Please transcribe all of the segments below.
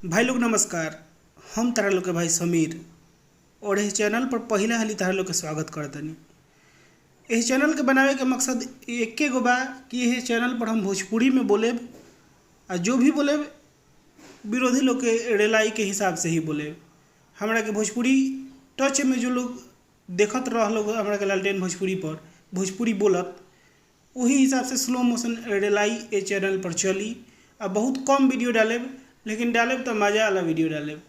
भाई लोग नमस्कार। हम तारा लोग के भाई समीर और इस चैनल पर पहला हाली तारा लोग के स्वागत करतनी। इस चैनल के बनावे के मकसद एके गो बा कि इस चैनल पर हम भोजपुरी में बोलेब और जो भी बोलेब विरोधी लोग के रेलाई के हिसाब से ही बोलेब। हमरा के भोजपुरी टच में जो लोग देखत रह लोग हमरा के लालटेन भोजपुरी पर भोजपुरी बोलत वही हिसाब से स्लो मोशन रेलाई ए चैनल पर चली। और बहुत कम वीडियो डालेब, लेकिन डालेब तो मज़ा वाला वीडियो डालेब।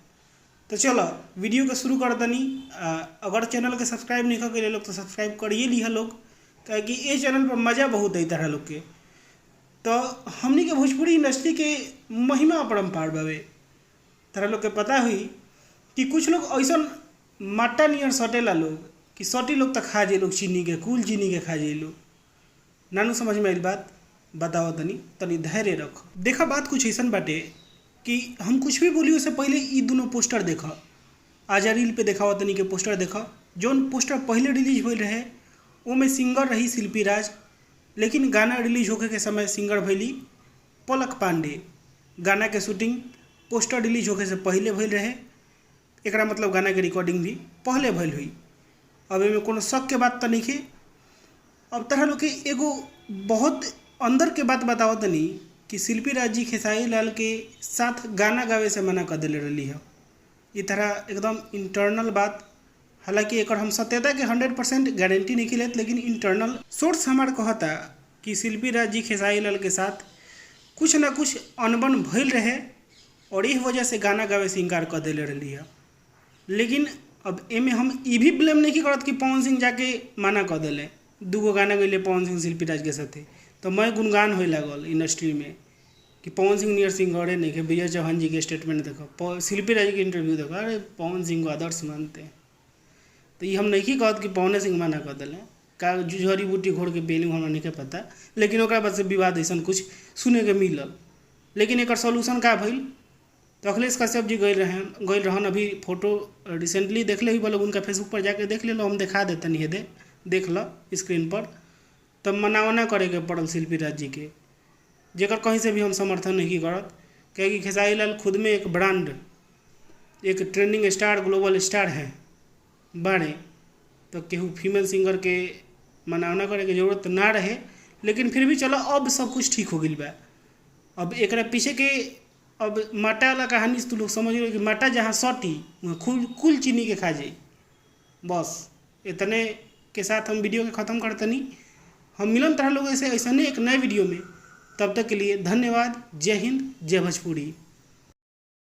तो चलो वीडियो के शुरू कर दनी। अगर चैनल के सब्सक्राइब नहीं कर लोग तो सब्सक्राइब करिए लिहा लोग, क्या कि ये चैनल पर मज़ा बहुत है तरह लोग के। तो हमनी के भोजपुरी इंडस्ट्री के महिमा अपरम्पार बावे। तरह लोग के पता हुई कि कुछ लोग ऐसा माटा नियर सटेला लोग कि सटी लोग तो खा जाए लोग चीनी के कुल चीनी के खा जाए लोग। नानू समझ में आई बात बताओ तनी तनी धैर्य रख। देखा बात कुछ ऐसा बाटे कि हम कुछ भी बोली उससे पहले ये दोनों पोस्टर देखा। आजा रील पे देखा तनी के पोस्टर देखा। जौन पोस्टर पहले रिलीज हो रहे वो में सिंगर रही शिल्पी राज, लेकिन गाना रिलीज होके के समय सिंगर भैली पलक पांडे। गाना के शूटिंग पोस्टर रिलीज होके से पहले भइल रहे। एकरा मतलब गाना के रिकॉर्डिंग भी पहले भइल हुई। अब एमे कोनो शक के बात तो नहीं है। अब तरह लोग के एगो बहुत अंदर के बात बताओ तनी कि शिल्पी राज जी खेसारी लाल के साथ गाना गावे से मना कर दिले रही है। ये तरह एकदम इंटरनल बात। हालांकि एक हम सत्यता के 100% गारंटी नहीं लेते, लेकिन इंटरनल सोर्स हमार कहता कि शिल्पी राज जी खेसारी लाल के साथ कुछ ना कुछ अनबन भइल रहे और इस वजह से गाना गावे से इनकार कर दिले रही है। लेकिन अब एमे हम ये भी ब्लेम नहीं करत कि पवन सिंह जाके मना कर दिले। दूगो गाना गए पवन सिंह शिल्पी राज के साथे, तो मैं गुणगान हो लगल इंडस्ट्री में कि पवन सिंह नियर सिंगरे नहीं के। विजय चौहान जी के स्टेटमेंट देखो, शिल्पी राज के इंटरव्यू देखो, अरे पवन सिंह को आदर्श मानते हैं। तो ये हम नहीं कहत कि पवन सिंह मना कर दिले का जुझरी बूटी घोड़ के बेलू हमरा नहीं के पता। लेकिन ओकरा बाद से विवाद ऐसा कुछ सुने के मिलल। लेकिन एक सोल्यूशन का भइल तो अखिलेश कश्यप जी गए रहन। अभी फोटो रिसेंटली देख ले बोलो, उनका फेसबुक पर जाके देख ले लो, हम दिखा देते नहीं दे देख लो स्क्रीन पर। तब मना करे के पड़ल शिल्पी राज जी के, जेकर कहीं से भी हम समर्थन नहीं करत। क्योंकि खेसारी लाल खुद में एक ब्रांड, एक ट्रेंडिंग स्टार, ग्लोबल स्टार है बाड़े। तो केहू फीमेल सिंगर के मना करे के जरूरत ना रहे। लेकिन फिर भी चलो अब सब कुछ ठीक हो गई बा। अब एक पीछे के अब माटा वाला कहानी से तो लोग समझ लो कि माटा जहाँ सटी वहाँ कुल चीनी के खा जाए। बस इतने के साथ हम वीडियो के ख़त्म करतनी। हम मिलन तरह लोगों से ऐसा एक नए वीडियो में। तब तक के लिए धन्यवाद। जय हिंद, जय भोजपुरी।